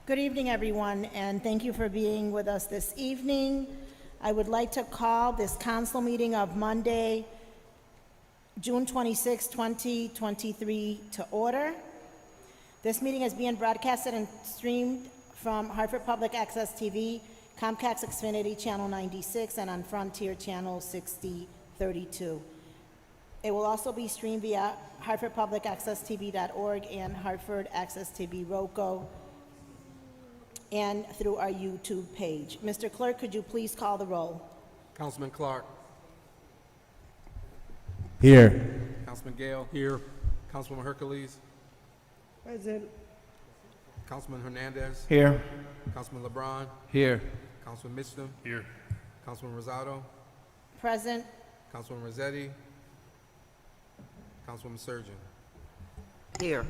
Good evening, everyone, and thank you for being with us this evening. I would like to call this council meeting of Monday, June 26, 2023 to order. This meeting is being broadcasted and streamed from Hartford Public Access TV, Comcast Xfinity Channel 96, and on Frontier Channel 6032. It will also be streamed via hartfordpublicaccesstv.org and Hartford Access TV Roku, and through our YouTube page. Mr. Clerk, could you please call the roll? Councilman Clark. Here. Councilman Gale. Here. Councilwoman Hercules. Present. Councilman Hernandez. Here. Councilman LeBron. Here. Councilman Mitchum. Here. Councilman Rosado. Present. Councilman Rossetti. Councilwoman Surgeon. Here.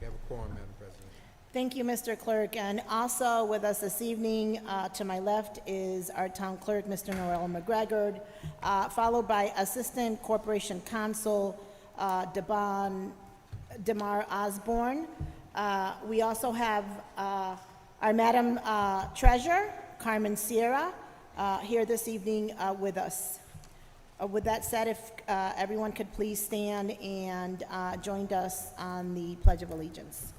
We have a quorum, Madam President. Thank you, Mr. Clerk. And also with us this evening, to my left, is our town clerk, Mr. Noel McGregor, followed by Assistant Corporation Counsel, Demar Osborne. We also have our Madam Treasurer, Carmen Sierra, here this evening with us. With that said, if everyone could please stand and join us on the Pledge of Allegiance.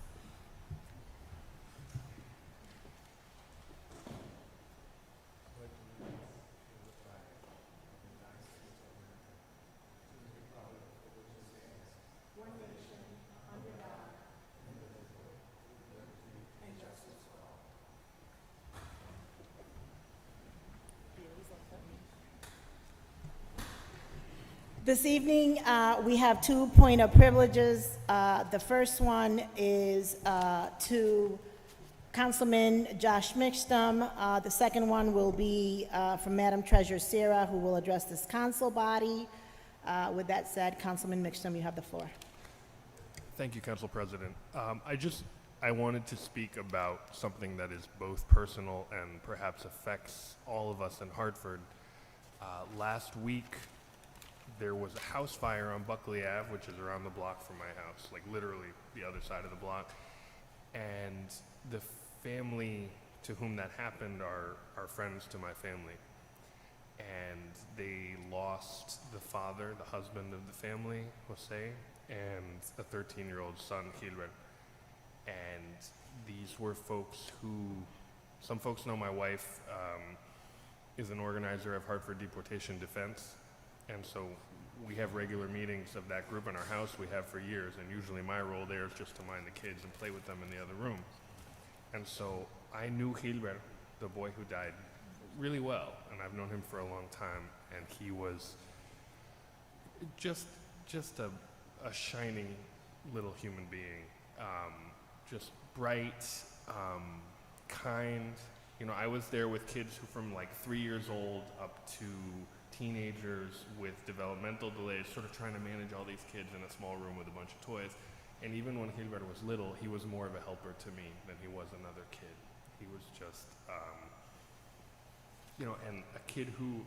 This evening, we have 2 point of privileges. The first one is to Councilman Josh Mitchum. The second one will be from Madam Treasurer Sarah, who will address this council body. With that said, Councilman Mitchum, you have the floor. Thank you, Council President. I wanted to speak about something that is both personal and perhaps affects all of us in Hartford. Last week, there was a house fire on Buckley Ave, which is around the block from my house, like literally the other side of the block. And the family to whom that happened are friends to my family. And they lost the father, the husband of the family, Jose, and a 13-year-old son, Gilbert. And these were folks who, some folks know my wife is an organizer of Hartford Deportation Defense. And so we have regular meetings of that group in our house. We have for years, and usually my role there is just to mind the kids and play with them in the other room. And so I knew Gilbert, the boy who died, really well, and I've known him for a long time, and he was just a shining little human being, just bright, kind. You know, I was there with kids who from like 3 years old up to teenagers with developmental delays, sort of trying to manage all these kids in a small room with a bunch of toys. And even when Gilbert was little, he was more of a helper to me than he was another kid. He was just, you know, and a kid who,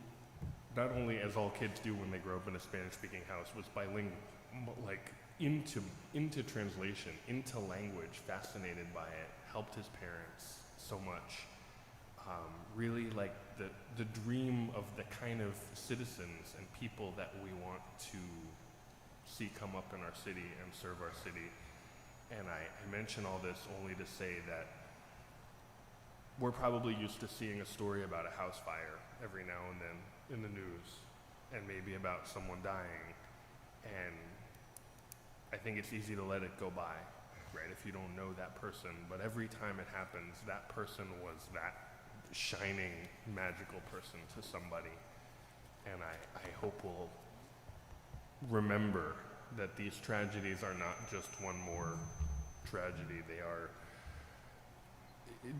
not only as all kids do when they grow up in a Spanish-speaking house, was bilingual, like into translation, into language, fascinated by it, helped his parents so much. Really like the dream of the kind of citizens and people that we want to see come up in our city and serve our city. And I mention all this only to say that we're probably used to seeing a story about a house fire every now and then in the news, and maybe about someone dying. And I think it's easy to let it go by, right, if you don't know that person. But every time it happens, that person was that shining, magical person to somebody. And I hope we'll remember that these tragedies are not just one more tragedy. They are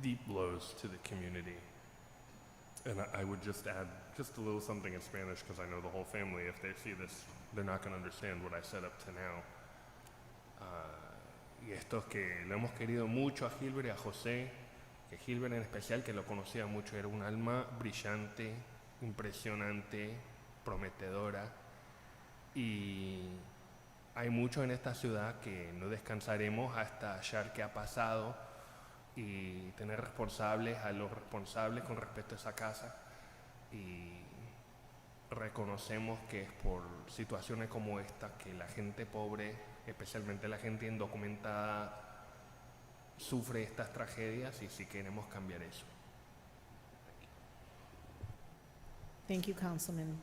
deep blows to the community. And I would just add just a little something in Spanish, because I know the whole family, if they see this, they're not going to understand what I said up to now. Y esto es que le hemos querido mucho a Gilbert y a José, que Gilbert en especial, que lo conocía mucho, era un alma brillante, impresionante, prometedora, y hay mucho en esta ciudad que no descansaremos hasta hallar qué ha pasado y tener responsables a los responsables con respecto a esa casa, y reconocemos que es por situaciones como esta que la gente pobre, especialmente la gente indocumentada, sufre estas tragedias, y sí queremos cambiar eso. Thank you, Councilman.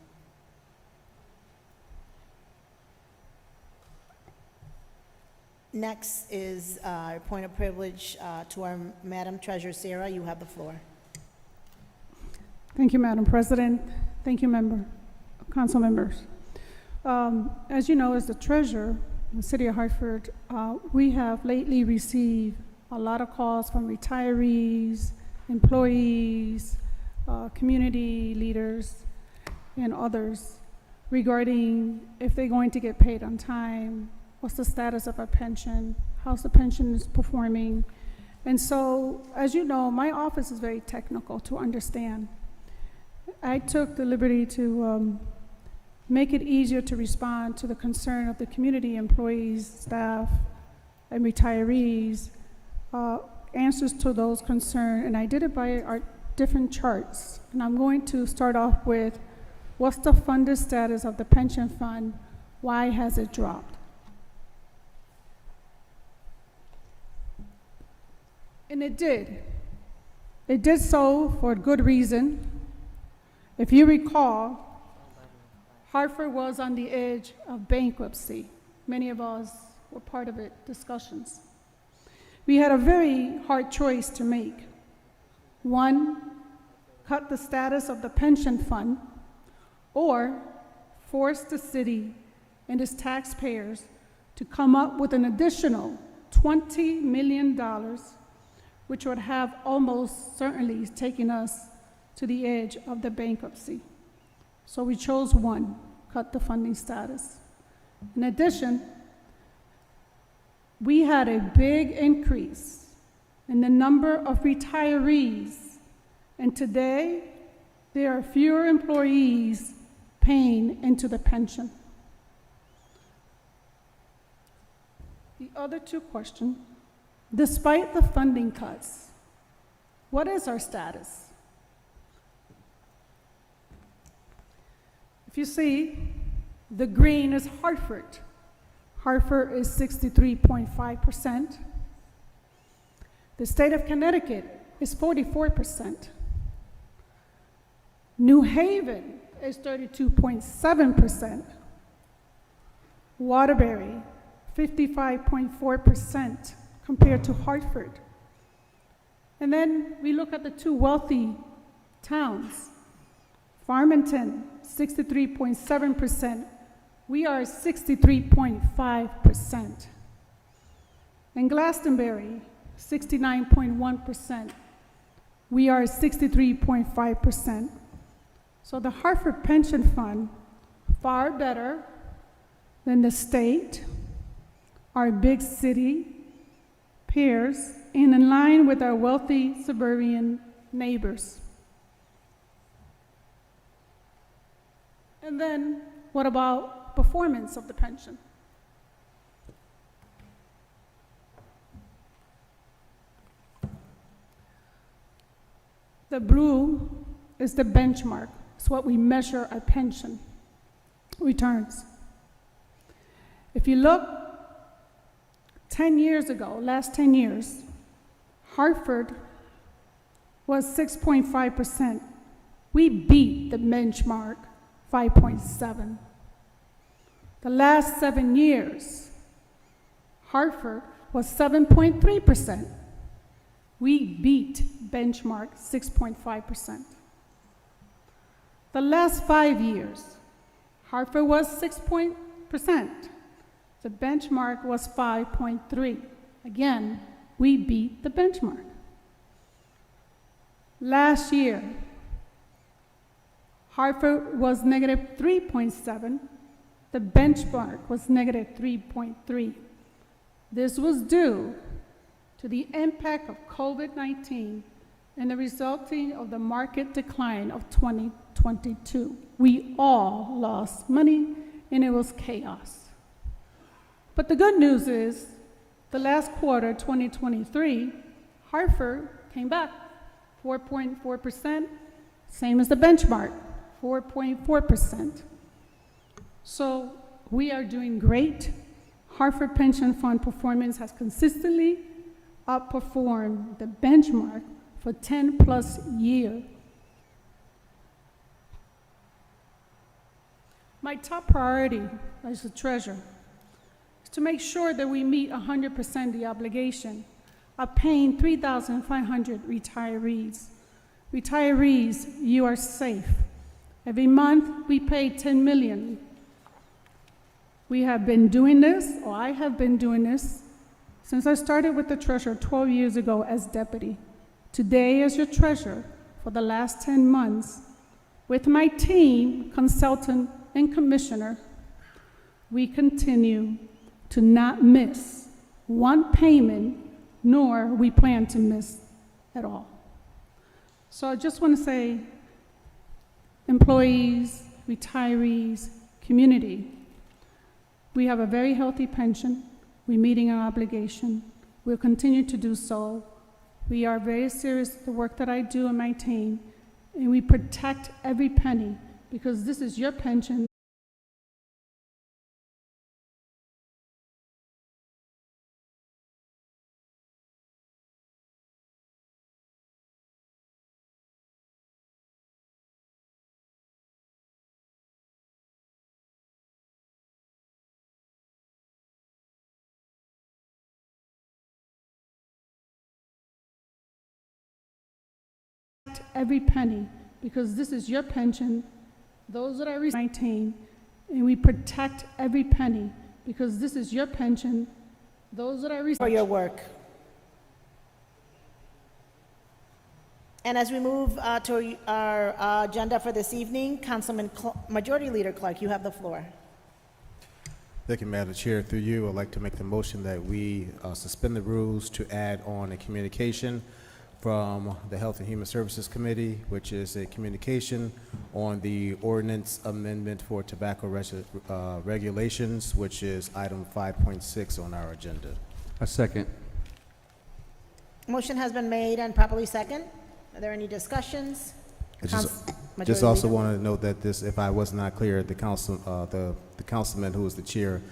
Next is a point of privilege to our Madam Treasurer. Sarah, you have the floor. Thank you, Madam President. Thank you, council members. As you know, as the treasurer in the city of Hartford, we have lately received a lot of calls from retirees, employees, community leaders, and others regarding if they're going to get paid on time, what's the status of our pension, how's the pension is performing. And so, as you know, my office is very technical to understand. I took the liberty to make it easier to respond to the concern of the community employees, staff, and retirees, answers to those concerns, and I did it by our different charts. And I'm going to start off with what's the funded status of the pension fund, why has it dropped? And it did. It did so for a good reason. If you recall, Hartford was on the edge of bankruptcy. Many of us were part of it, discussions. We had a very hard choice to make. One, cut the status of the pension fund, or force the city and its taxpayers to come up with an additional $20 million, which would have almost certainly taken us to the edge of the bankruptcy. So we chose one, cut the funding status. In addition, we had a big increase in the number of retirees, and today there are fewer employees paying into the pension. The other two questions, despite the funding cuts, what is our status? If you see, the green is Hartford. Hartford is 63.5%. The state of Connecticut is 44%. New Haven is 32.7%. Waterbury, 55.4% compared to Hartford. And then we look at the two wealthy towns. Farmington, 63.7%. We are 63.5%. And Glastonbury, 69.1%. We are 63.5%. So the Hartford Pension Fund, far better than the state, our big city peers, and in line with our wealthy suburban neighbors. And then, what about performance of the pension? The blue is the benchmark. It's what we measure our pension returns. If you look 10 years ago, last 10 years, Hartford was 6.5%. We beat the benchmark 5.7. The last 7 years, Hartford was 7.3%. We beat benchmark 6.5%. The last 5 years, Hartford was 6%. The benchmark was 5.3. Again, we beat the benchmark. Last year, Hartford was negative 3.7. The benchmark was negative 3.3. This was due to the impact of COVID-19 and the resulting of the market decline of 2022. We all lost money and it was chaos. But the good news is, the last quarter, 2023, Hartford came back 4.4%, same as the benchmark, 4.4%. So we are doing great. Hartford Pension Fund performance has consistently outperformed the benchmark for 10+ years. My top priority as the treasurer is to make sure that we meet 100% the obligation of paying 3,500 retirees. Retirees, you are safe. Every month we pay $10 million. We have been doing this, or I have been doing this, since I started with the treasurer 12 years ago as deputy. Today as your treasurer for the last 10 months, with my team, consultant, and commissioner, we continue to not miss one payment, nor we plan to miss at all. So I just want to say, employees, retirees, community, we have a very healthy pension. We're meeting our obligation. We'll continue to do so. We are very serious with the work that I do and my team, and we protect every penny because this is your pension. Every penny because this is your pension. Those that I receive 19, and we protect every penny because this is your pension. Those that I receive For your work. And as we move to our agenda for this evening, Majority Leader Clark, you have the floor. Thank you, Madam Chair. Through you, I'd like to make the motion that we suspend the rules to add on a communication from the Health and Human Services Committee, which is a communication on the ordinance amendment for tobacco regulations, which is item 5.6 on our agenda. A second. Motion has been made and properly second. Are there any discussions? I just Majority also Leader? wanted to note that this, if I was not clear, the councilman who is the chair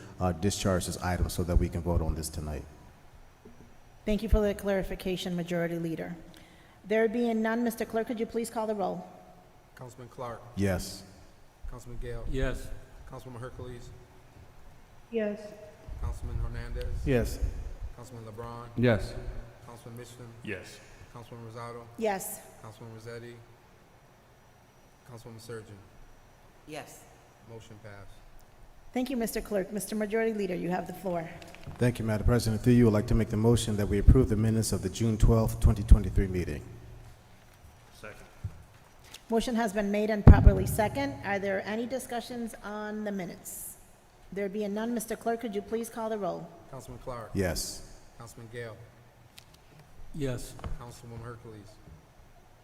discharged this item so that we can vote on this tonight. Thank you for the clarification, Majority Leader. There being none, Mr. Clerk, could you please call the roll? Councilman Clark, Yes. Councilman Gale, Yes. Councilwoman Hercules, Yes. Councilman Hernandez, Yes. Councilman LeBron, Yes. Councilman Mitchell, Yes. Councilman Rosado, Yes. Councilman Rossetti, Councilwoman Surgeon. Yes. Motion passed. Thank you, Mr. Clerk. Mr. Majority Leader, you have the floor. Thank you, Madam President. Through you, I'd like to make the motion that we approve the minutes of the June 12th, 2023 meeting. Second. Motion has been made and properly second. Are there any discussions on the minutes? There being none, Mr. Clerk, could you please call the roll? Councilman Clark, Yes. Councilman Gale, Yes. Councilwoman Hercules,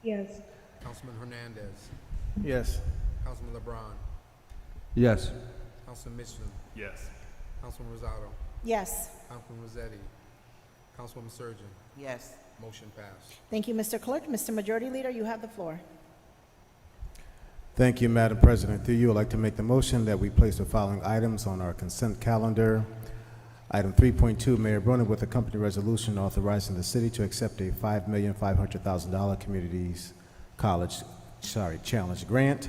Yes. Councilman Hernandez, Yes. Councilman LeBron, Yes. Councilman Mitchell, Yes. Councilman Rosado, Yes. Councilman Rossetti, Councilwoman Surgeon. Yes. Motion passed. Thank you, Mr. Clerk. Mr. Majority Leader, you have the floor. Thank you, Madam President. Through you, I'd like to make the motion that we place the following items on our consent calendar. Item 3.2, Mayor Bronin with a company resolution authorizing the city to accept a $5,500,000 communities college challenge grant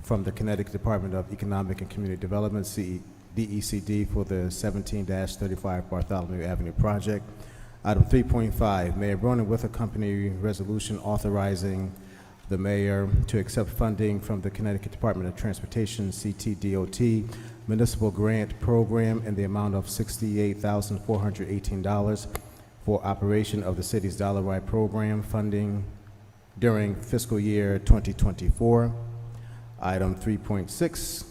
from the Connecticut Department of Economic and Community Development, DECD, for the 17-35 Bartholomew Avenue project. Item 3.5, Mayor Bronin with a company resolution authorizing the mayor to accept funding from the Connecticut Department of Transportation, CTDOT, municipal grant program in the amount of $68,418 for operation of the city's Dollar Ride program funding during fiscal year 2024. Item 3.6,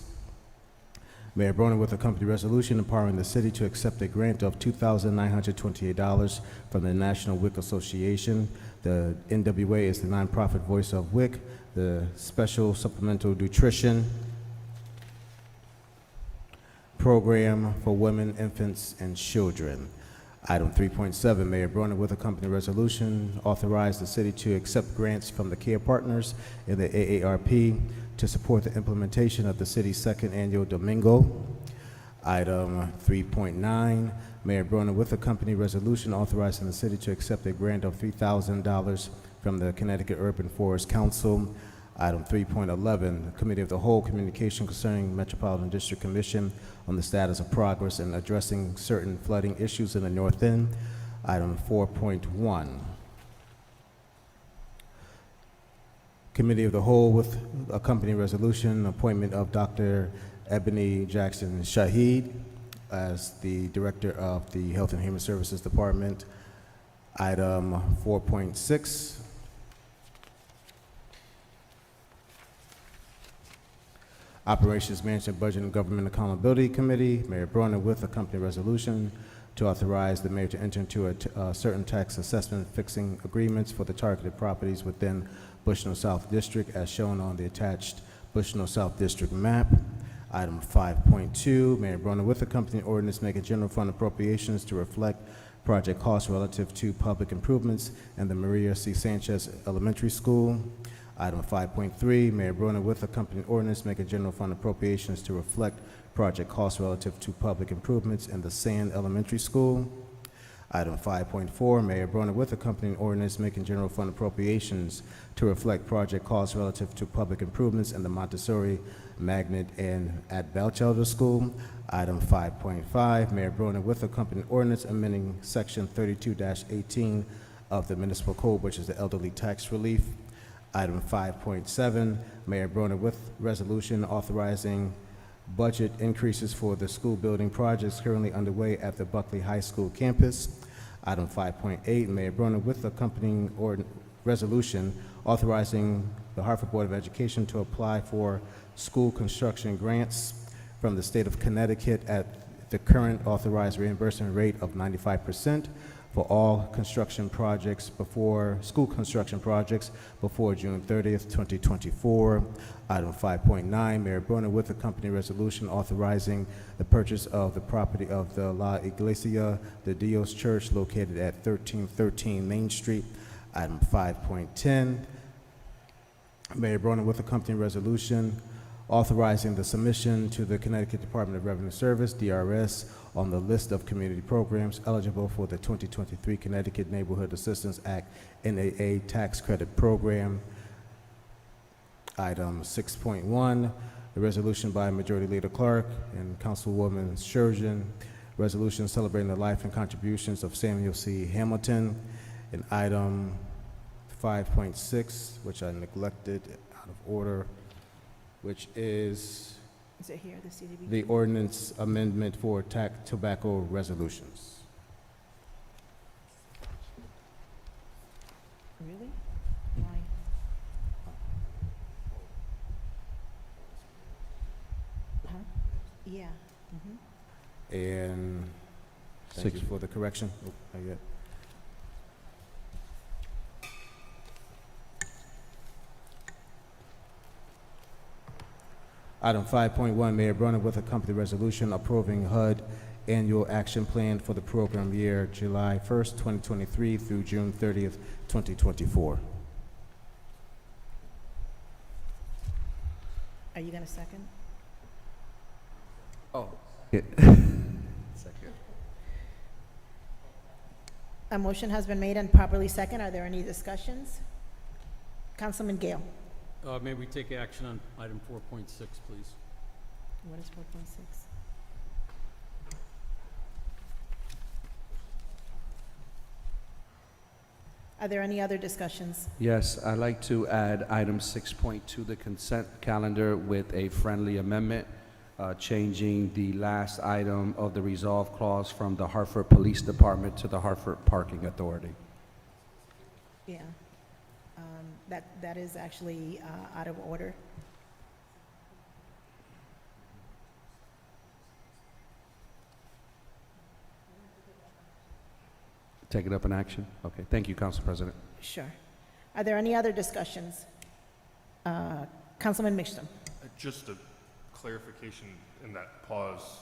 Mayor Bronin with a company resolution empowering the city to accept a grant of $2,928 from the National WIC Association. The NWA is the nonprofit voice of WIC, the Special Supplemental Nutrition Program for Women, Infants, and Children. Item 3.7, Mayor Broner with a company resolution authorize the city to accept grants from the care partners in the AARP to support the implementation of the city's second annual Domingo. Item 3.9, Mayor Broner with a company resolution authorizing the city to accept a grant of $3,000 from the Connecticut Urban Forest Council. Item 3.11, Committee of the Whole Communication concerning Metropolitan District Commission on the status of progress in addressing certain flooding issues in the North End. Item 4.1, Committee of the Whole with a company resolution, appointment of Dr. Ebony Jackson Shahid as the Director of the Health and Human Services Department. Item 4.6, Operations Management Budget and Government Accountability Committee, Mayor Broner with a company resolution to authorize the mayor to enter into certain tax assessment fixing agreements for the targeted properties within Bushnell South District as shown on the attached Bushnell South District map. Item 5.2, Mayor Broner with a company ordinance making general fund appropriations to reflect project costs relative to public improvements in the Maria C. Sanchez Elementary School. Item 5.3, Mayor Broner with a company ordinance making general fund appropriations to reflect project costs relative to public improvements in the Sand Elementary School. Item 5.4, Mayor Broner with a company ordinance making general fund appropriations to reflect project costs relative to public improvements in the Montessori, Magnet, and at Bellchelder School. Item 5.5, Mayor Broner with a company ordinance amending Section 32-18 of the Municipal Code, which is the elderly tax relief. Item 5.7, Mayor Broner with resolution authorizing budget increases for the school building projects currently underway at the Buckley High School campus. Item 5.8, Mayor Broner with accompanying resolution authorizing the Hartford Board of Education to apply for school construction grants from the state of Connecticut at the current authorized reimbursement rate of 95% for all construction projects school construction projects before June 30th, 2024. Item 5.9, Mayor Broner with a company resolution authorizing the purchase of the property of the La Iglesia de Dios Church located at 1313 Main Street. Item 5.10, Mayor Broner with a company resolution authorizing the submission to the Connecticut Department of Revenue Service, DRS, on the list of community programs eligible for the 2023 Connecticut Neighborhood Assistance Act NAA Tax Credit Program. Item 6.1, the resolution by Majority Leader Clark and Councilwoman Sturgeon, resolution celebrating the life and contributions of Samuel C. Hamilton. And item 5.6, which I neglected out of order, which is it here, the CDB? the ordinance amendment for tobacco resolutions. Really? Why? Huh? Yeah. Mhm. And thank you Six. for the correction. Oh, not yet. Item 5.1, Mayor Broner with a company resolution approving HUD annual action plan for the program year July 1st, 2023 through June 30th, 2024. Are you gonna second? Oh. Second. A motion has been made and properly second. Are there any discussions? Councilman Gale. May we take action on item 4.6, please? What is 4.6? Are there any other discussions? Yes, I'd like to add item 6.2 to the consent calendar with a friendly amendment, changing the last item of the resolve clause from the Hartford Police Department to the Hartford Parking Authority. Yeah. That is actually out of order. Take it up in action? Okay, thank you, Council President. Sure. Are there any other discussions? Councilman Mixton. Just a clarification in that pause.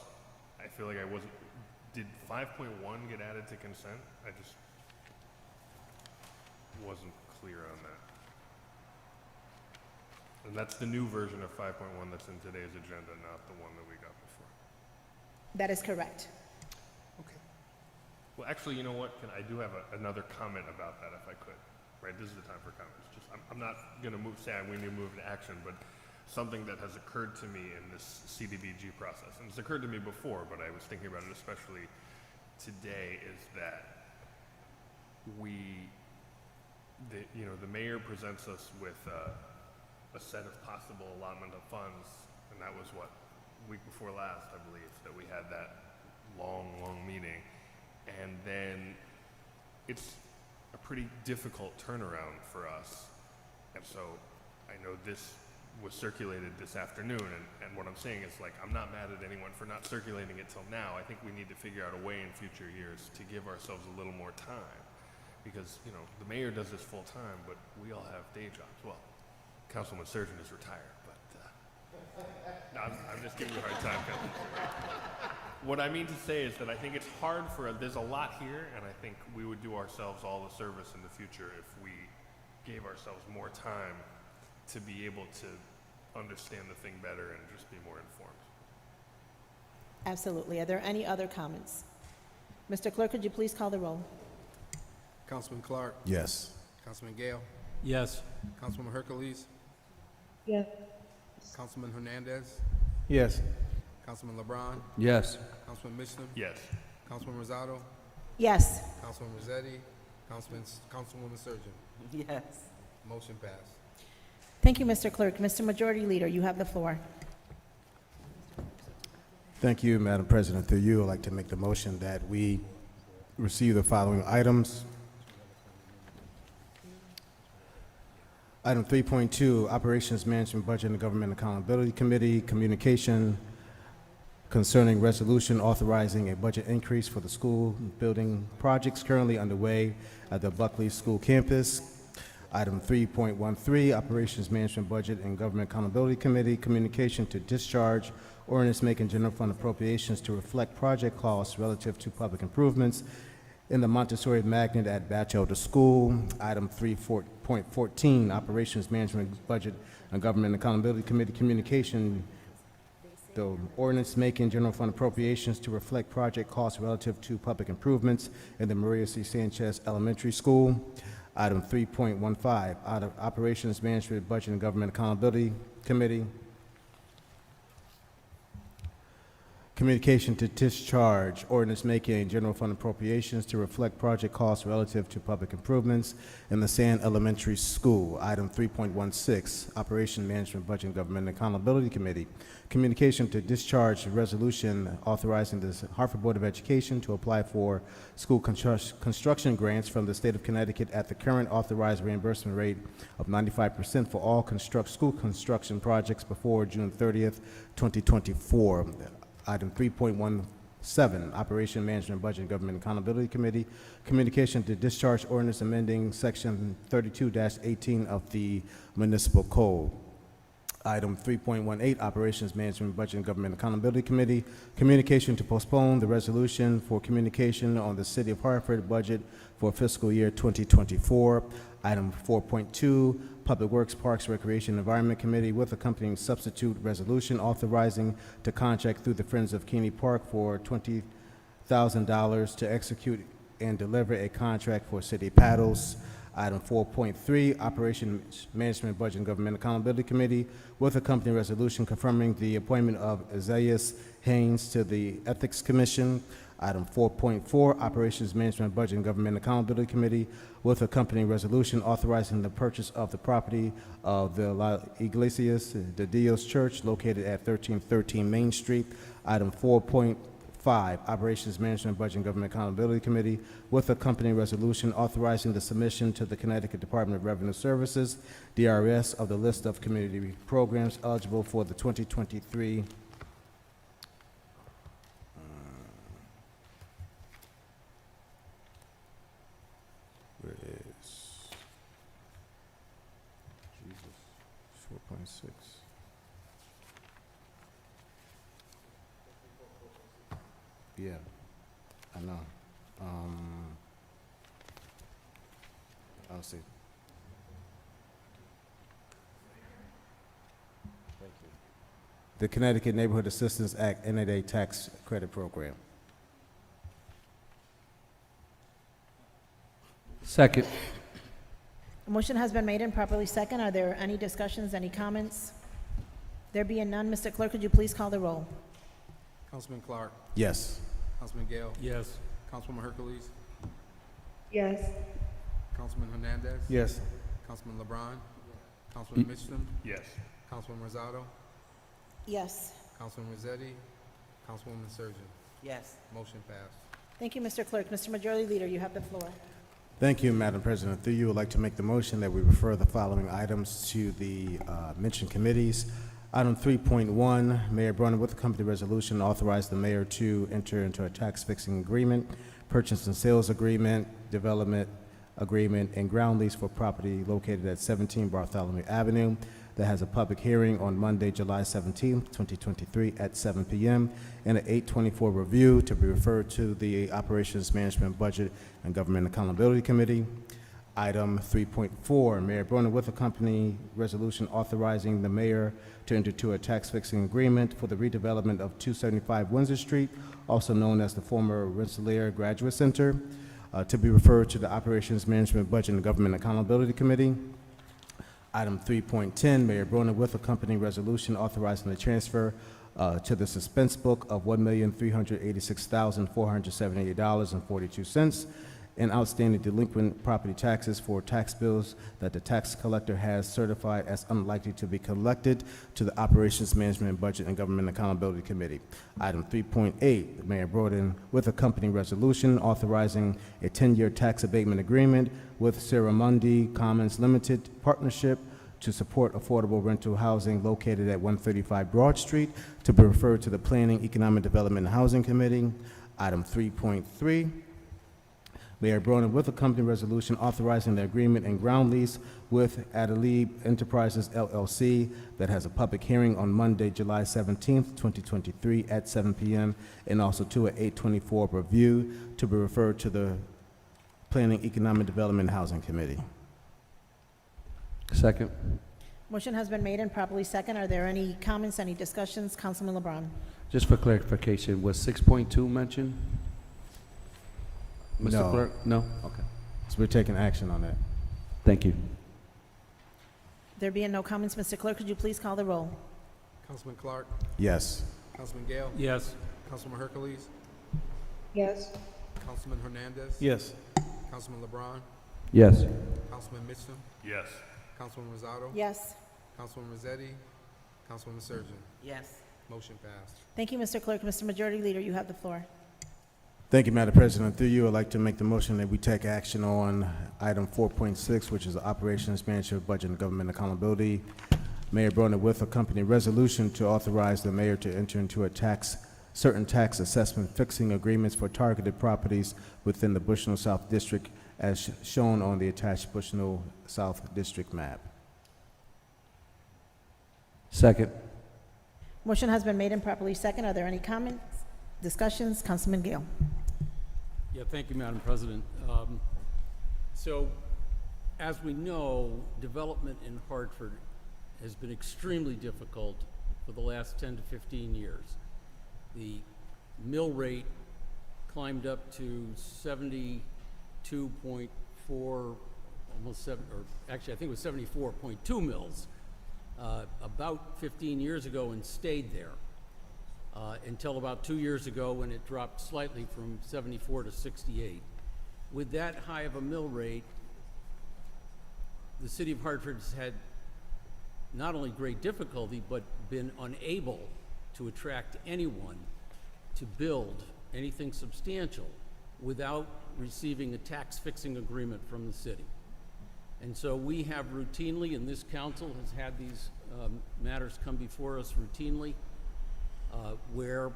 I feel like I wasn't did 5.1 get added to consent? I just wasn't clear on that. And that's the new version of 5.1 that's in today's agenda, not the one that we got before. That is correct. Okay. Well, actually, you know what? I do have another comment about that if I could. Right, this is the time for comments. Just, I'm not going to say we need to move into action, but something that has occurred to me in this CDBG process, and it's occurred to me before, but I was thinking about it especially today, is that the mayor presents us with a set of possible allotment of funds, and that was week before last, I believe, that we had that long meeting, and then it's a pretty difficult turnaround for us, and so I know this was circulated this afternoon, and what I'm saying is, like, I'm not mad at anyone for not circulating it till now. I think we need to figure out a way in future years to give ourselves a little more time, because, the mayor does this full time, but we all have day jobs. Well, Councilman Surgeon is retired, but no, I'm just giving you a hard time, Councilman. What I mean to say is that I think it's hard there's a lot here, and I think we would do ourselves all the service in the future if we gave ourselves more time to be able to understand the thing better and just be more informed. Absolutely. Are there any other comments? Mr. Clerk, could you please call the roll? Councilman Clark, Yes. Councilman Gale, Yes. Councilwoman Hercules, Yes. Councilman Hernandez, Yes. Councilman LeBron, Yes. Councilman Mitchell, Yes. Councilman Rosado, Yes. Councilman Rossetti, Councilwoman Surgeon. Yes. Motion passed. Thank you, Mr. Clerk. Mr. Majority Leader, you have the floor. Thank you, Madam President. Through you, I'd like to make the motion that we receive the following items. Item 3.2, Operations Management Budget and Government Accountability Committee, communication concerning resolution authorizing a budget increase for the school building projects currently underway at the Buckley School campus. Item 3.13, Operations Management Budget and Government Accountability Committee, communication to discharge ordinance making general fund appropriations to reflect project costs relative to public improvements in the Montessori Magnet at Batchelder School. Item 3.14, Operations Management Budget and Government Accountability Committee, communication the ordinance making general fund appropriations to reflect project costs relative to public improvements in the Maria C. Sanchez Elementary School. Item 3.15, out of Operations Management Budget and Government Accountability Committee, communication to discharge ordinance making general fund appropriations to reflect project costs relative to public improvements in the Sand Elementary School. Item 3.16, Operation Management Budget and Government Accountability Committee, communication to discharge resolution authorizing the Hartford Board of Education to apply for school construction grants from the state of Connecticut at the current authorized reimbursement rate of 95% for all school construction projects before June 30th, 2024. Item 3.17, Operation Management Budget and Government Accountability Committee, communication to discharge ordinance amending Section 32-18 of the Municipal Code. Item 3.18, Operations Management Budget and Government Accountability Committee, communication to postpone the resolution for communication on the City of Hartford budget for fiscal year 2024. Item 4.2, Public Works, Parks, Recreation, and Environment Committee with accompanying substitute resolution authorizing to contract through the Friends of Keeney Park for $20,000 to execute and deliver a contract for city paddles. Item 4.3, Operations Management Budget and Government Accountability Committee with accompanying resolution confirming the appointment of Isaias Haynes to the Ethics Commission. Item 4.4, Operations Management Budget and Government Accountability Committee with accompanying resolution authorizing the purchase of the property of the La Iglesias de Dios Church located at 1313 Main Street. Item 4.5, Operations Management Budget and Government Accountability Committee with accompanying resolution authorizing the submission to the Connecticut Department of Revenue Services, DRS, of the list of community programs eligible for the 2023 where is Jesus 4.6. Yeah. I know. I'll see. Thank you. The Connecticut Neighborhood Assistance Act NADA Tax Credit Program. Second. A motion has been made and properly second. Are there any discussions, any comments? There being none, Mr. Clerk, could you please call the roll? Councilman Clark, Yes. Councilman Gale, Yes. Councilwoman Hercules, Yes. Councilman Hernandez, Yes. Councilman LeBron, Councilman Mitchum, Yes. Councilman Rosado, Yes. Councilman Rossetti, Councilwoman Surgeon. Yes. Motion passed. Thank you, Mr. Clerk. Mr. Majority Leader, you have the floor. Thank you, Madam President. Through you, I'd like to make the motion that we refer the following items to the mentioned committees. Item 3.1, Mayor Bronin with the company resolution authorize the mayor to enter into a tax fixing agreement, purchase and sales agreement, development agreement, and ground lease for property located at 17 Bartholomew Avenue that has a public hearing on Monday, July 17, 2023 at 7 p.m. and an 824 review to be referred to the Operations Management Budget and Government Accountability Committee. Item 3.4, Mayor Bronin with a company resolution authorizing the mayor to enter into a tax fixing agreement for the redevelopment of 275 Windsor Street, also known as the former Rensselaer Graduate Center, to be referred to the Operations Management Budget and Government Accountability Committee. Item 3.10, Mayor Bronin with a company resolution authorizing the transfer to the suspense book of $1,386,478.42 in outstanding delinquent property taxes for tax bills that the tax collector has certified as unlikely to be collected to the Operations Management, Budget, and Government Accountability Committee. Item 3.8, Mayor Broden with a company resolution authorizing a 10-year tax abatement agreement with Siramundi Commons Limited Partnership to support affordable rental housing located at 135 Broad Street to be referred to the Planning, Economic Development, and Housing Committee. Item 3.3, Mayor Bronin with a company resolution authorizing the agreement and ground lease with Adalib Enterprises LLC that has a public hearing on Monday, July 17, 2023 at 7 p.m. and also to an 824 review to be referred to the Planning, Economic Development, and Housing Committee. Second. Motion has been made and properly second. Are there any comments, any discussions? Councilman LeBron. Just for clarification, was 6.2 mentioned? Mr. No. Clerk? No? Okay. So we're taking action on that. Thank you. There being no comments, Mr. Clerk, could you please call the roll? Councilman Clark, Yes. Councilman Gale, Yes. Councilman Hercules, Yes. Councilman Hernandez, Yes. Councilman LeBron, Yes. Councilman Mitchum, Yes. Councilman Rosado, Yes. Councilman Rossetti, Councilwoman Surgeon. Yes. Motion passed. Thank you, Mr. Clerk. Mr. Majority Leader, you have the floor. Thank you, Madam President. Through you, I'd like to make the motion that we take action on item 4.6, which is Operations Management, Budget, and Government Accountability. Mayor Bronin with a company resolution to authorize the mayor to enter into certain tax assessment fixing agreements for targeted properties within the Bushnell South District as shown on the attached Bushnell South District map. Second. Motion has been made and properly second. Are there any comments, discussions? Councilman Gale. Yeah, thank you, Madam President. So, as we know, development in Hartford has been extremely difficult for the last 10 to 15 years. The mill rate climbed up to 72.4, almost 7, or actually I think it was 74.2 mills about 15 years ago and stayed there until about 2 years ago when it dropped slightly from 74 to 68. With that high of a mill rate, the city of Hartford has had not only great difficulty, but been unable to attract anyone to build anything substantial without receiving a tax fixing agreement from the city. And so we have routinely, and this council has had these matters come before us routinely, where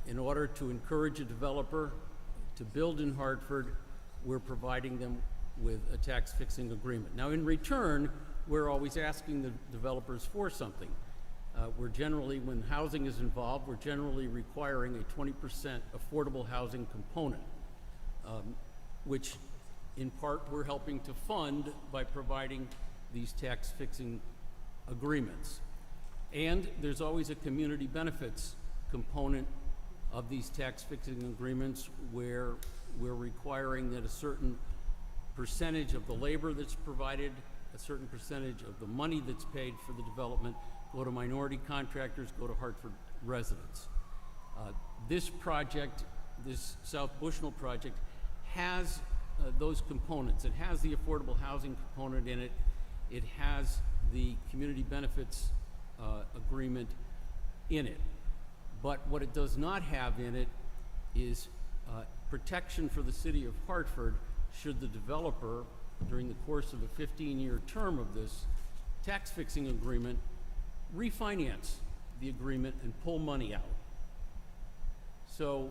in order to encourage a developer to build in Hartford, we're providing them with a tax fixing agreement. Now in return, we're always asking the developers for something. We're generally, when housing is involved, we're generally requiring a 20% affordable housing component. which in part we're helping to fund by providing these tax-fixing agreements. And there's always a community benefits component of these tax-fixing agreements where we're requiring that a certain percentage of the labor that's provided, a certain percentage of the money that's paid for the development go to minority contractors, go to Hartford residents. This project, this South Bushnell project, has those components. It has the affordable housing component in it. It has the community benefits agreement in it. But what it does not have in it is protection for the city of Hartford should the developer, during the course of a 15-year term of this tax-fixing agreement, refinance the agreement and pull money out. So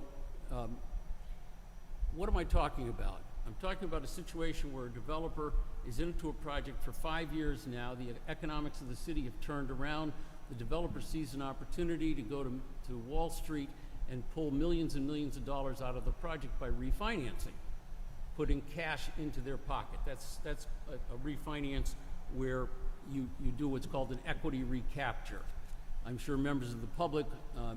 what am I talking about? I'm talking about a situation where a developer is into a project for 5 years now. The economics of the city have turned around. The developer sees an opportunity to go to Wall Street and pull millions and millions of dollars out of the project by refinancing, putting cash into their pocket. That's a refinance where you do what's called an equity recapture. I'm sure members of the public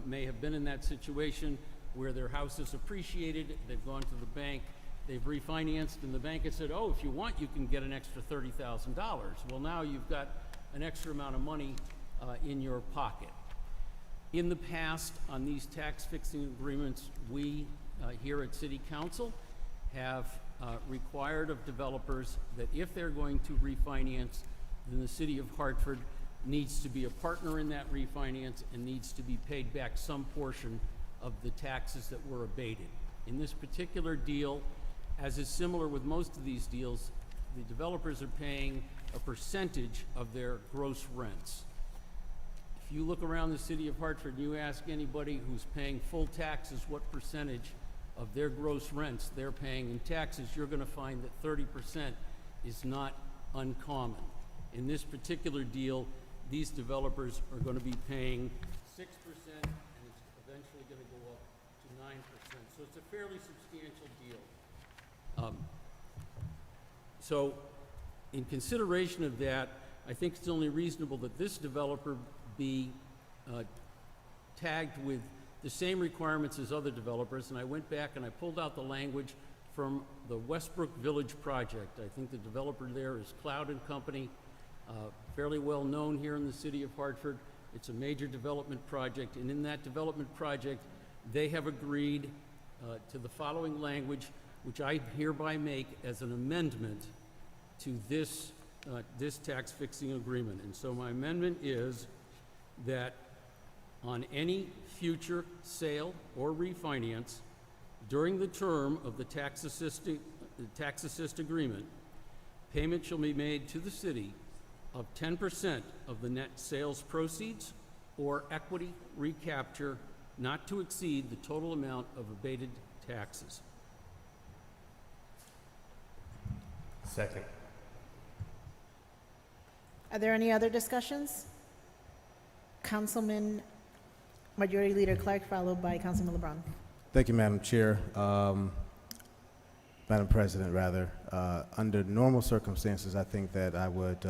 may have been in that situation where their house is appreciated, they've gone to the bank, they've refinanced, and the bank has said, oh, if you want, you can get an extra $30,000. Well, now you've got an extra amount of money in your pocket. In the past, on these tax-fixing agreements, we here at City Council have required of developers that if they're going to refinance, then the City of Hartford needs to be a partner in that refinance and needs to be paid back some portion of the taxes that were abated. In this particular deal, as is similar with most of these deals, the developers are paying a percentage of their gross rents. If you look around the city of Hartford and you ask anybody who's paying full taxes what percentage of their gross rents they're paying in taxes, you're going to find that 30% is not uncommon. In this particular deal, these developers are going to be paying 6%, and it's eventually going to go up to 9%. So it's a fairly substantial deal. So in consideration of that, I think it's only reasonable that this developer be tagged with the same requirements as other developers. And I went back and I pulled out the language from the Westbrook Village project. I think the developer there is Cloud & Company, fairly well known here in the city of Hartford. It's a major development project, and in that development project, they have agreed to the following language, which I hereby make as an amendment to this tax-fixing agreement. And so my amendment is that on any future sale or refinance during the term of the tax assist agreement, payment shall be made to the city of 10% of the net sales proceeds or equity recapture not to exceed the total amount of abated taxes. Second. Are there any other discussions? Councilman Majority Leader Clark, followed by Councilman LeBron. Thank you, Madam Chair. Madam President, rather. Under normal circumstances, I think that I would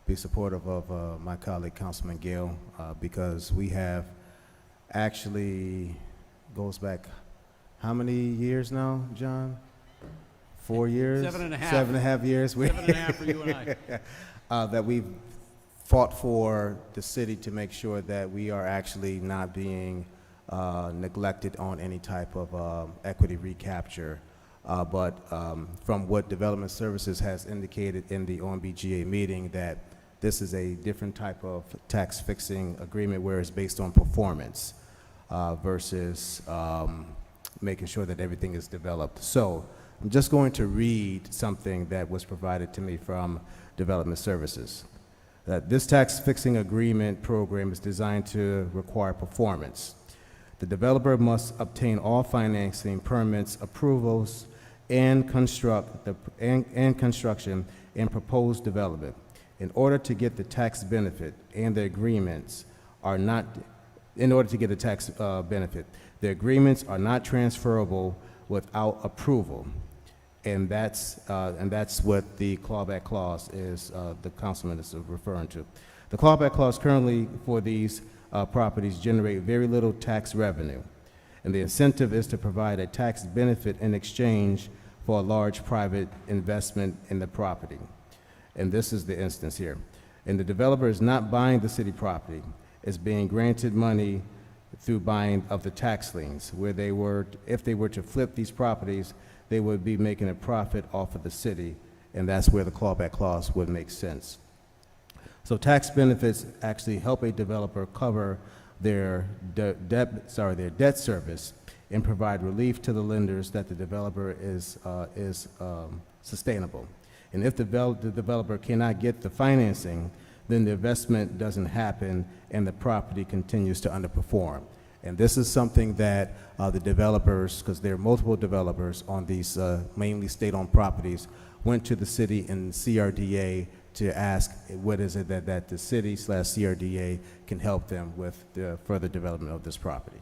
be supportive of my colleague, Councilman Gale, because we have actually, goes back how many years now, John? 4 years? 7.5. 7.5 years. 7.5 for you and I. That we've fought for the city to make sure that we are actually not being neglected on any type of equity recapture. But from what Development Services has indicated in the OMBGA meeting, that this is a different type of tax fixing agreement where it's based on performance versus making sure that everything is developed. So I'm just going to read something that was provided to me from Development Services. That this tax fixing agreement program is designed to require performance. The developer must obtain all financing, permits, approvals, and construction and proposed development. In order to get the tax benefit, and the agreements are not, in order to get the tax benefit, the agreements are not transferable without approval. And that's what the clawback clause is, the councilman is referring to. The clawback clause currently for these properties generate very little tax revenue, and the incentive is to provide a tax benefit in exchange for a large private investment in the property. And this is the instance here. And the developer is not buying the city property, it's being granted money through buying of the tax liens, where they were, if they were to flip these properties, they would be making a profit off of the city, and that's where the clawback clause would make sense. So tax benefits actually help a developer cover their debt service and provide relief to the lenders that the developer is sustainable. And if the developer cannot get the financing, then the investment doesn't happen and the property continues to underperform. And this is something that the developers, because there are multiple developers on these mainly state-owned properties, went to the city and CRDA to ask what is it that the city/CRDA can help them with the further development of this property.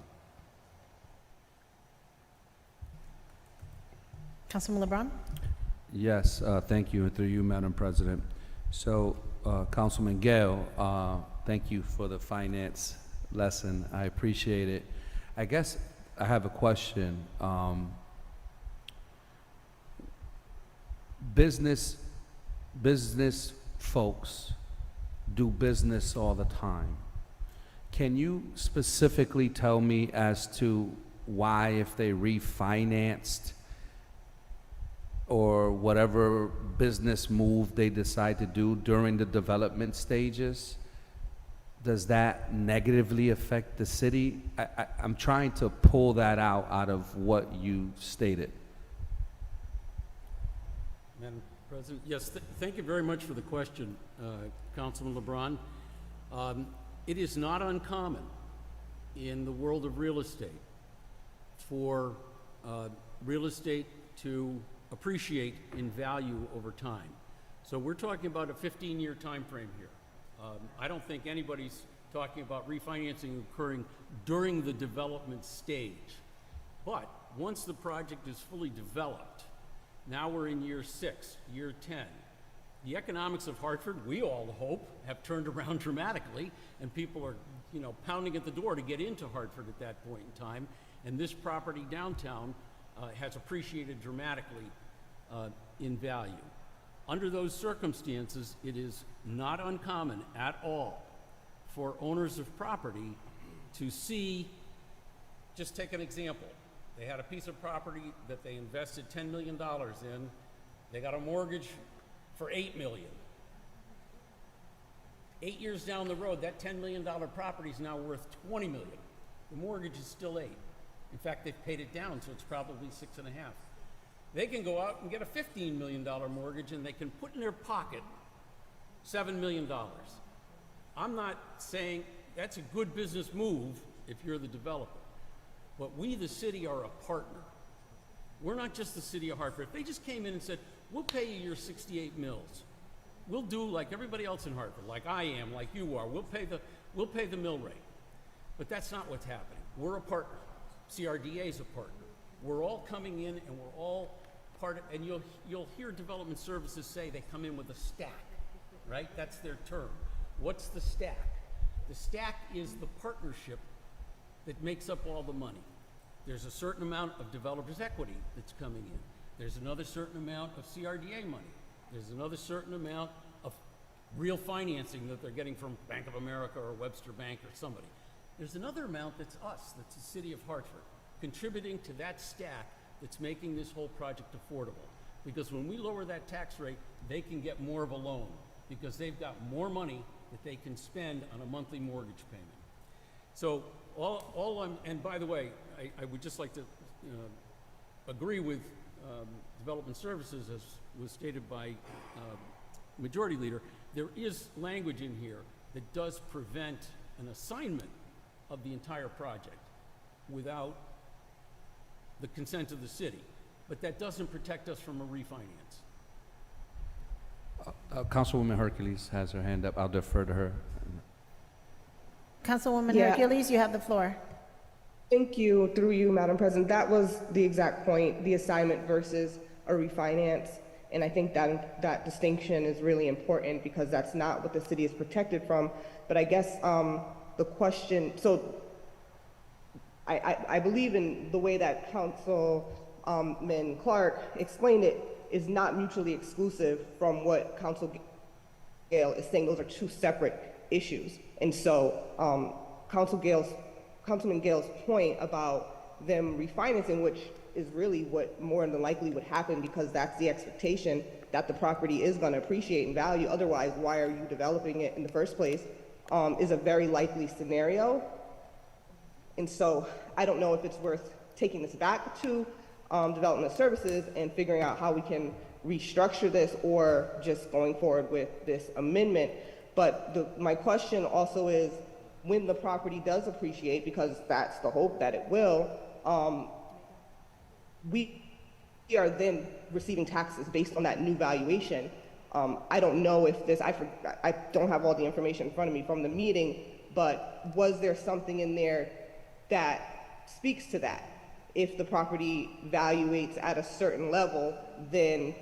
Councilman LeBron? Yes, thank you, and through you, Madam President. So, Councilman Gale, thank you for the finance lesson. I appreciate it. I guess I have a question. Business folks do business all the time. Can you specifically tell me as to why, if they refinanced or whatever business move they decide to do during the development stages, does that negatively affect the city? I'm trying to pull that out of what you stated. Madam President, yes, thank you very much for the question, Councilman LeBron. It is not uncommon in the world of real estate for real estate to appreciate in value over time. So we're talking about a 15-year time frame here. I don't think anybody's talking about refinancing occurring during the development stage. But once the project is fully developed, now we're in year 6, year 10. The economics of Hartford, we all hope, have turned around dramatically, and people are, pounding at the door to get into Hartford at that point in time. And this property downtown has appreciated dramatically in value. Under those circumstances, it is not uncommon at all for owners of property to see, just take an example. They had a piece of property that they invested $10 million in. They got a mortgage for $8 million. 8 years down the road, that $10 million property is now worth $20 million. The mortgage is still 8. In fact, they've paid it down, so it's probably 6.5. They can go out and get a $15 million mortgage, and they can put in their pocket $7 million. I'm not saying that's a good business move if you're the developer. But we, the city, are a partner. We're not just the city of Hartford. If they just came in and said, we'll pay you your 68 mills. We'll do like everybody else in Hartford, like I am, like you are. We'll pay the mill rate. But that's not what's happening. We're a partner. CRDA is a partner. We're all coming in, and we're all part of, and you'll hear development services say they come in with a stack, right? That's their term. What's the stack? The stack is the partnership that makes up all the money. There's a certain amount of developers' equity that's coming in. There's another certain amount of CRDA money. There's another certain amount of real financing that they're getting from Bank of America or Webster Bank or somebody. There's another amount that's us, that's the city of Hartford, contributing to that stack that's making this whole project affordable. Because when we lower that tax rate, they can get more of a loan because they've got more money that they can spend on a monthly mortgage payment. So and by the way, I would just like to agree with Development Services, as was stated by Majority Leader. There is language in here that does prevent an assignment of the entire project without the consent of the city, but that doesn't protect us from a refinance. Councilwoman Hercules has her hand up. I'll defer to her. Councilwoman Yeah. Hercules, you have the floor. Thank you, through you, Madam President. That was the exact point, the assignment versus a refinance. And I think that distinction is really important because that's not what the city is protected from. But I guess the question, so I believe in the way that Councilman Clark explained it is not mutually exclusive from what Councilman Gale is saying. Those are two separate issues. And so Councilman Gale's point about them refinancing, which is really what more than likely would happen because that's the expectation that the property is going to appreciate in value. Otherwise, why are you developing it in the first place? Is a very likely scenario. And so I don't know if it's worth taking this back to Development Services and figuring out how we can restructure this or just going forward with this amendment. But my question also is, when the property does appreciate, because that's the hope that it will, we are then receiving taxes based on that new valuation. I don't know if this, I don't have all the information in front of me from the meeting, but was there something in there that speaks to that? If the property valuates at a certain level, then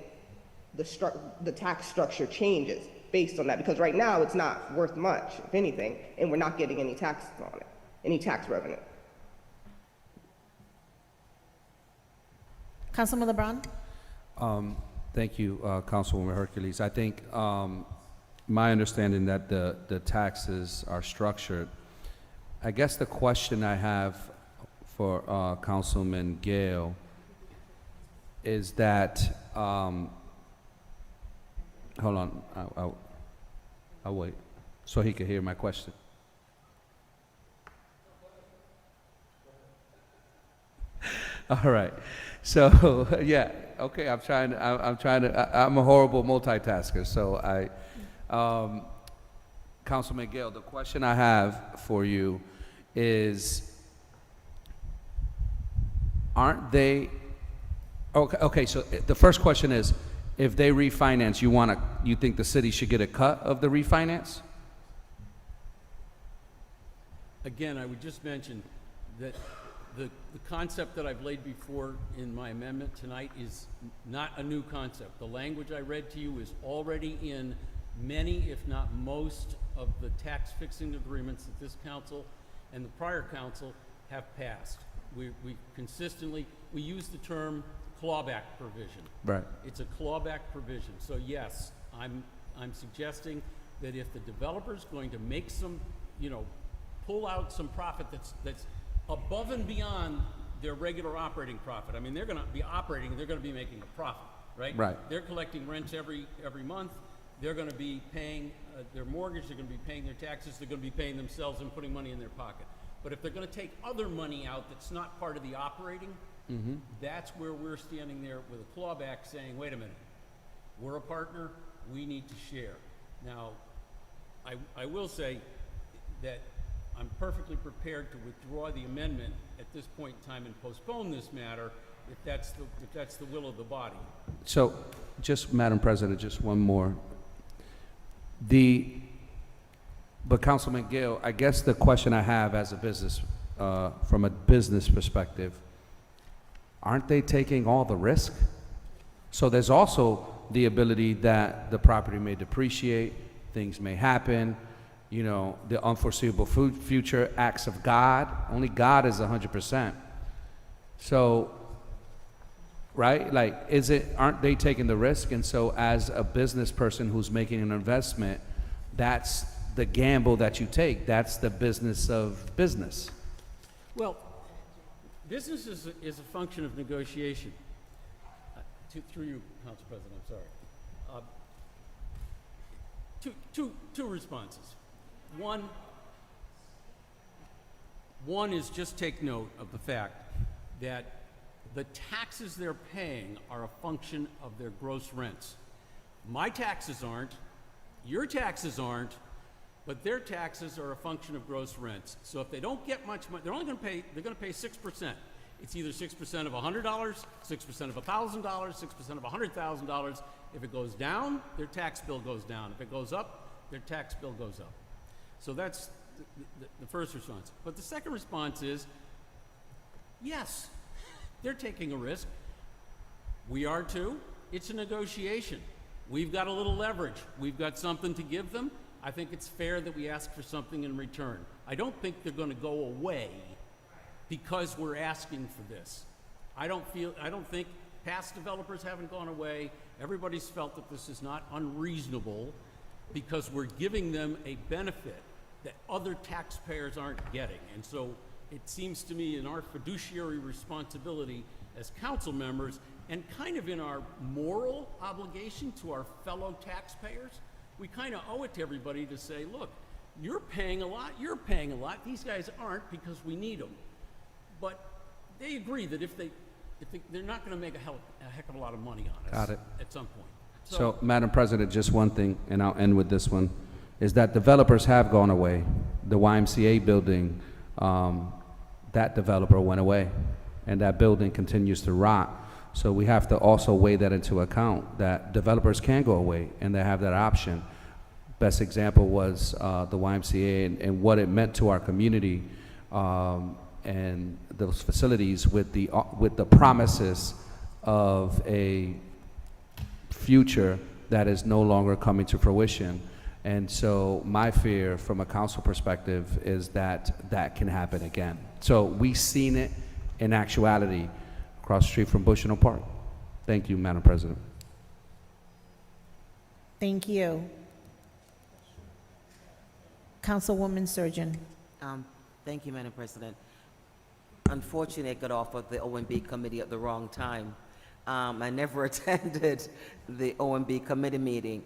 the tax structure changes based on that, because right now it's not worth much, if anything, and we're not getting any taxes on it, any tax revenue. Councilman LeBron? Thank you, Councilwoman Hercules. I think my understanding that the taxes are structured, I guess the question I have for Councilman Gale is that, hold on, I'll wait so he can hear my question. All right. So, yeah, okay, I'm a horrible multitasker. So Councilman Gale, the question I have for you is, aren't they, okay, so the first question is, if they refinance, you think the city should get a cut of the refinance? Again, I would just mention that the concept that I've laid before in my amendment tonight is not a new concept. The language I read to you is already in many, if not most, of the tax fixing agreements that this council and the prior council have passed. We consistently, we use the term clawback provision. Right. It's a clawback provision. So yes, I'm suggesting that if the developer's going to make some, pull out some profit that's above and beyond their regular operating profit. I mean, they're going to be operating, they're going to be making a profit, right? Right. They're collecting rents every month. They're going to be paying their mortgage. They're going to be paying their taxes. They're going to be paying themselves and putting money in their pocket. But if they're going to take other money out that's not part of the operating, that's where we're standing there with a clawback saying, wait a minute, we're a partner, we need to share. Now, I will say that I'm perfectly prepared to withdraw the amendment at this point in time and postpone this matter if that's the will of the body. So, just, Madam President, just one more. But Councilman Gale, I guess the question I have as a business, from a business perspective, aren't they taking all the risk? So there's also the ability that the property may depreciate, things may happen, the unforeseeable future acts of God. Only God is 100%. So, right? Like, aren't they taking the risk? And so as a business person who's making an investment, that's the gamble that you take. That's the business of business. Well, business is a function of negotiation. Through you, Council President, I'm sorry. Two responses. One is just take note of the fact that the taxes they're paying are a function of their gross rents. My taxes aren't, your taxes aren't, but their taxes are a function of gross rents. So if they don't get much money, they're going to pay 6%. It's either 6% of $100, 6% of $1,000, 6% of $100,000. If it goes down, their tax bill goes down. If it goes up, their tax bill goes up. So that's the first response. But the second response is, Yes, they're taking a risk. We are too. It's a negotiation. We've got a little leverage. We've got something to give them. I think it's fair that we ask for something in return. I don't think they're going to go away because we're asking for this. I don't think past developers haven't gone away. Everybody's felt that this is not unreasonable because we're giving them a benefit that other taxpayers aren't getting. And so it seems to me in our fiduciary responsibility as council members and kind of in our moral obligation to our fellow taxpayers, we kind of owe it to everybody to say, look, you're paying a lot, these guys aren't because we need them. But they agree that if they're not going to make a heck of a lot of money on us Got it. at some point. So, Madam President, just one thing, and I'll end with this one, is that developers have gone away. The YMCA building, that developer went away, and that building continues to rot. So we have to also weigh that into account, that developers can go away, and they have that option. Best example was the YMCA and what it meant to our community, and those facilities with the promises of a future that is no longer coming to fruition. And so my fear from a council perspective is that that can happen again. So we've seen it in actuality across the street from Bushnell Park. Thank you, Madam President. Thank you. Councilwoman Surgeon. Thank you, Madam President. Unfortunately, I got off of the OMB committee at the wrong time. I never attended the OMB committee meeting,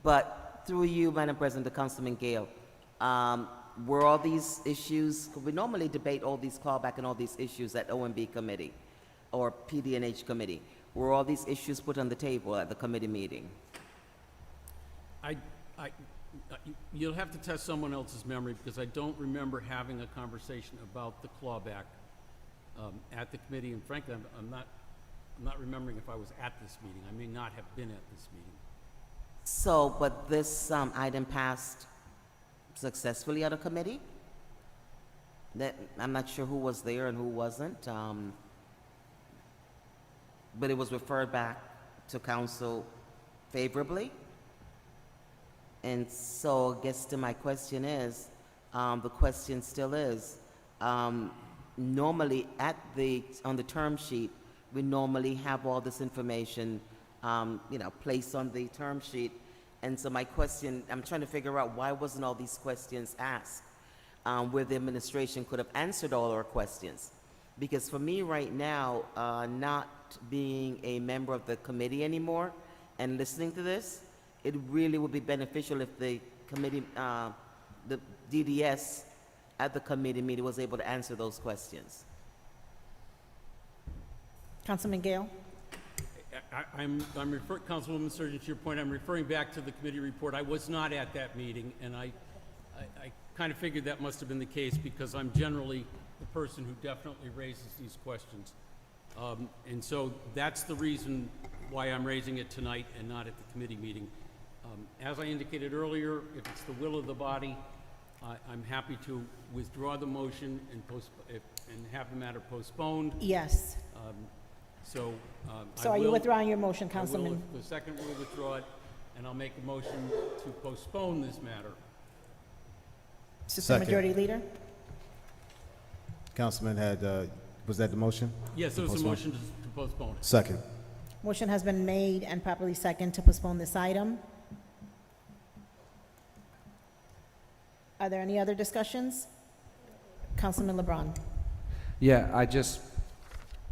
but through you, Madam President, to Councilman Gale, were all these issues, we normally debate all these callback and all these issues at OMB committee or PD&H committee. Were all these issues put on the table at the committee meeting? You'll have to test someone else's memory because I don't remember having a conversation about the clawback at the committee, and frankly, I'm not remembering if I was at this meeting. I may not have been at this meeting. So, but this item passed successfully at a committee? That, I'm not sure who was there and who wasn't, but it was referred back to council favorably. And so I guess to my question is, the question still is, normally on the term sheet, we normally have all this information, placed on the term sheet. And so my question, I'm trying to figure out why wasn't all these questions asked, where the administration could have answered all our questions. Because for me right now, not being a member of the committee anymore and listening to this, it really would be beneficial if the committee, the DDS at the committee meeting was able to answer those questions. Councilman Gale. I'm referring, Councilwoman Surgeon, to your point, I'm referring back to the committee report. I was not at that meeting, and I kind of figured that must have been the case because I'm generally the person who definitely raises these questions. And so that's the reason why I'm raising it tonight and not at the committee meeting. As I indicated earlier, if it's the will of the body, I'm happy to withdraw the motion and have the matter postponed. Yes. So Are you withdrawing your motion, Councilman? The second will withdraw it, and I'll make a motion to postpone this matter. Assistant Second. Majority Leader? Councilman had, was that the motion? Yes, it was a Postpone? motion to postpone it. Second. Motion has been made and properly second to postpone this item. Are there any other discussions? Councilman LeBron. Yeah,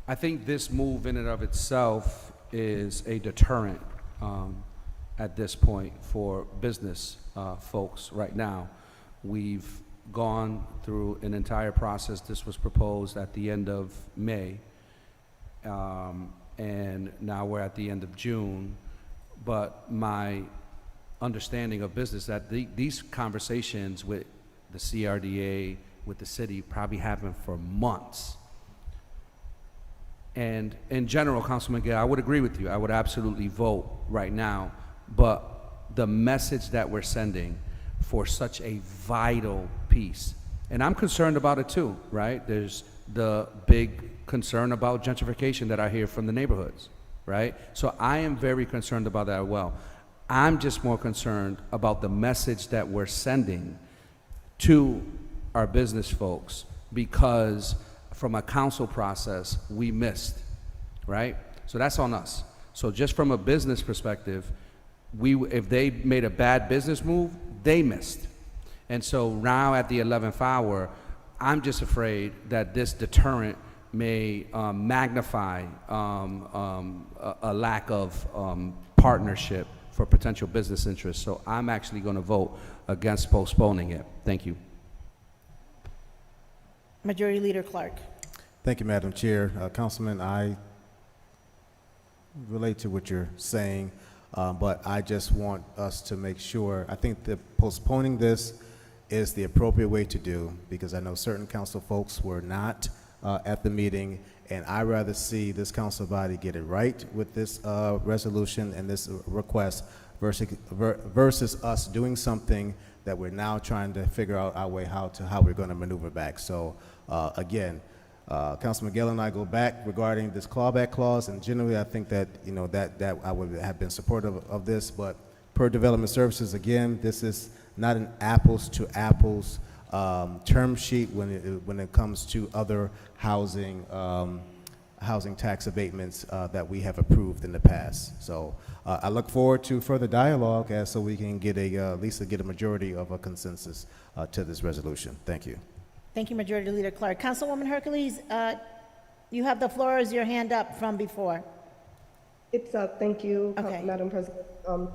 I think this move in and of itself is a deterrent at this point for business folks right now. We've gone through an entire process. This was proposed at the end of May, and now we're at the end of June. But my understanding of business that these conversations with the CRDA, with the city, probably happen for months. And in general, Councilman Gale, I would agree with you. I would absolutely vote right now. But the message that we're sending for such a vital piece, and I'm concerned about it too, right? There's the big concern about gentrification that I hear from the neighborhoods, right? So I am very concerned about that as well. I'm just more concerned about the message that we're sending to our business folks, because from a council process, we missed, right? So that's on us. So just from a business perspective, if they made a bad business move, they missed. And so now at the 11th hour, I'm just afraid that this deterrent may magnify a lack of partnership for potential business interests. So I'm actually going to vote against postponing it. Thank you. Majority Leader Clark. Thank you, Madam Chair. Councilman, I relate to what you're saying, but I just want us to make sure, I think that postponing this is the appropriate way to do, because I know certain council folks were not at the meeting, and I'd rather see this council body get it right with this resolution and this request versus us doing something that we're now trying to figure out our way how we're going to maneuver back. So again, Councilman Gale and I go back regarding this clawback clause, and generally I think that, you know, that I would have been supportive of this, but per Development Services, again, this is not an apples to apples term sheet when it comes to other housing tax abatements that we have approved in the past. So I look forward to further dialogue so we can get at least get a majority of a consensus to this resolution. Thank you. Thank you, Majority Leader Clark. Councilwoman Hercules, you have the floor. Is your hand up from before? It's up. Thank you, Okay. Madam President.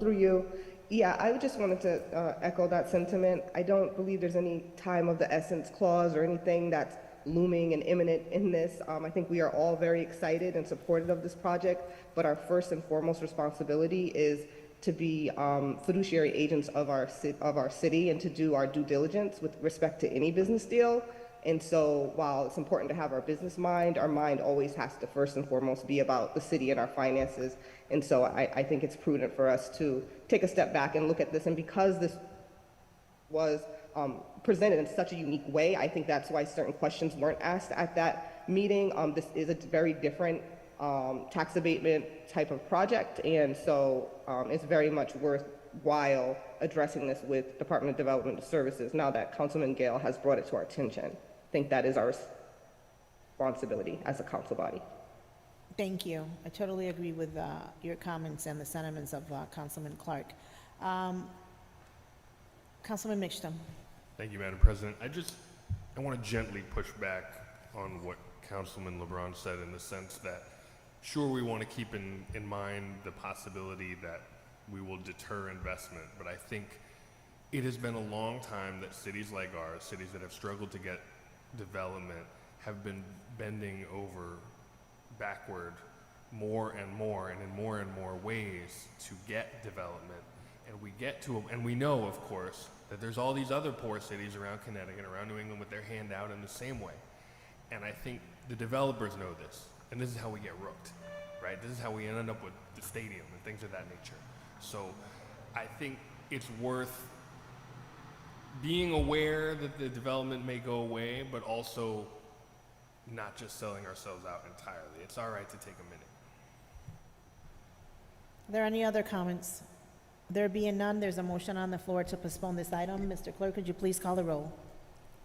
Through you. Yeah, I just wanted to echo that sentiment. I don't believe there's any time of the essence clause or anything that's looming and imminent in this. I think we are all very excited and supportive of this project, but our first and foremost responsibility is to be fiduciary agents of our city and to do our due diligence with respect to any business deal. And so while it's important to have our business mind, our mind always has to first and foremost be about the city and our finances. And so I think it's prudent for us to take a step back and look at this. And because this was presented in such a unique way, I think that's why certain questions weren't asked at that meeting. This is a very different tax abatement type of project. And so it's very much worthwhile addressing this with Department of Development Services now that Councilman Gale has brought it to our attention. I think that is our responsibility as a council body. Thank you. I totally agree with your comments and the sentiments of Councilman Clark. Councilman Mixtum. Thank you, Madam President. I want to gently push back on what Councilman LeBron said, in the sense that, sure, we want to keep in mind the possibility that we will deter investment, but I think it has been a long time that cities like ours, cities that have struggled to get development, have been bending over backward more and more and in more and more ways to get development. And we know, of course, that there's all these other poor cities around Connecticut, around New England, with their hand out in the same way. And I think the developers know this, and this is how we get rooked, right? This is how we end up with the stadium and things of that nature. So I think it's worth being aware that the development may go away, but also not just selling ourselves out entirely. It's all right to take a minute. Are there any other comments? There being none, there's a motion on the floor to postpone this item. Mr. Clerk, could you please call the roll?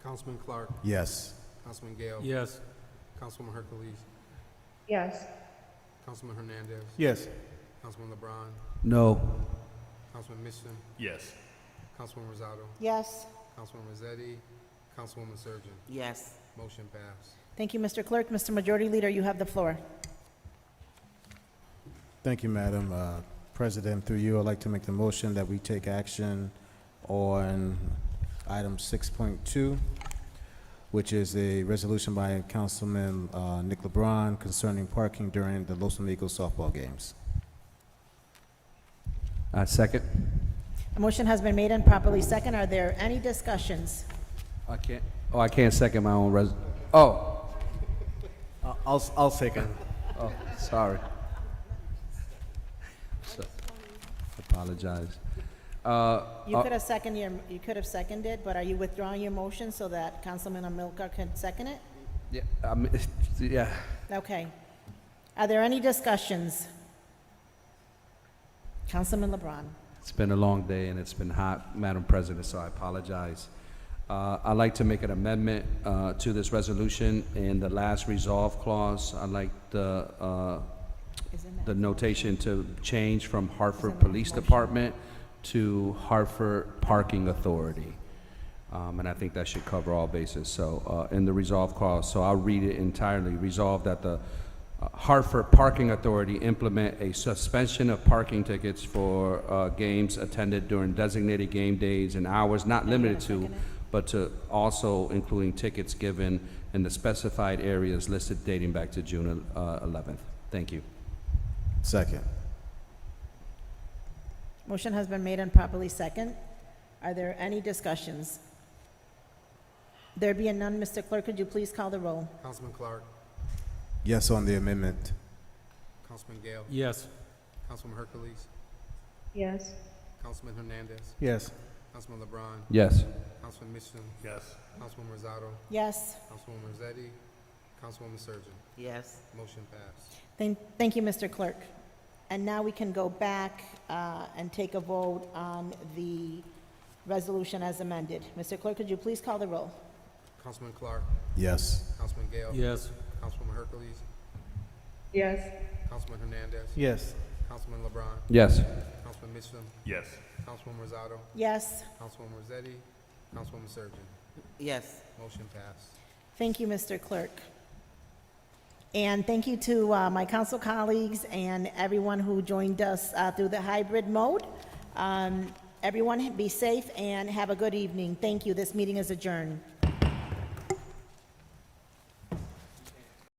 Councilman Clark. Yes. Councilman Gale. Yes. Councilwoman Hercules. Yes. Councilman Hernandez. Yes. Councilman LeBron. No. Councilman Mitchum. Yes. Councilman Rosado. Yes. Councilman Rossetti. Councilwoman Surgeon. Yes. Motion passed. Thank you, Mr. Clerk. Mr. Majority Leader, you have the floor. Thank you, Madam President. Through you, I'd like to make the motion that we take action on item 6.2, which is a resolution by Councilman Nick LeBron concerning parking during the Los Amigos softball games. Second. A motion has been made and properly second. Are there any discussions? I can't second my own Oh, I'll second. oh, sorry. So, apologize. You could have seconded, but are you withdrawing your motion so that Councilman Amilcar can second it? Yeah, yeah. Okay. Are there any discussions? Councilman LeBron. It's been a long day and it's been hot, Madam President, so I apologize. I'd like to make an amendment to this resolution. In the last resolve clause, I'd like the notation to change from Hartford Police Department to Hartford Parking Authority. And I think that should cover all bases. So in the resolve clause, so I'll read it entirely. Resolve that the Hartford Parking Authority implement a suspension of parking tickets for games attended during designated game days and hours not limited to, but to also including tickets given in the specified areas listed dating back to June 11th. Thank you. Second. Motion has been made and properly second. Are there any discussions? There being none, Mr. Clerk, could you please call the roll? Councilman Clark, Yes on the amendment. Councilman Gale, Yes. Councilman Hercules, Yes. Councilman Hernandez, Yes. Councilman LeBron, Yes. Councilman Mitchell, Yes. Councilwoman Rosado, Yes. Councilwoman Rossetti, Councilwoman Surgeon. Yes. Motion passed. Thank you, Mr. Clerk. And now we can go back and take a vote on the resolution as amended. Mr. Clerk, could you please call the roll? Councilman Clark, Yes. Councilman Gale, Yes. Councilwoman Hercules, Yes. Councilman Hernandez, Yes. Councilman LeBron, Yes. Councilman Mitchell, Yes. Councilwoman Rosado, Yes. Councilwoman Rossetti, Councilwoman Surgeon. Yes. Motion passed. Thank you, Mr. Clerk. And thank you to my council colleagues and everyone who joined us through the hybrid mode. Everyone be safe and have a good evening. Thank you. This meeting is adjourned.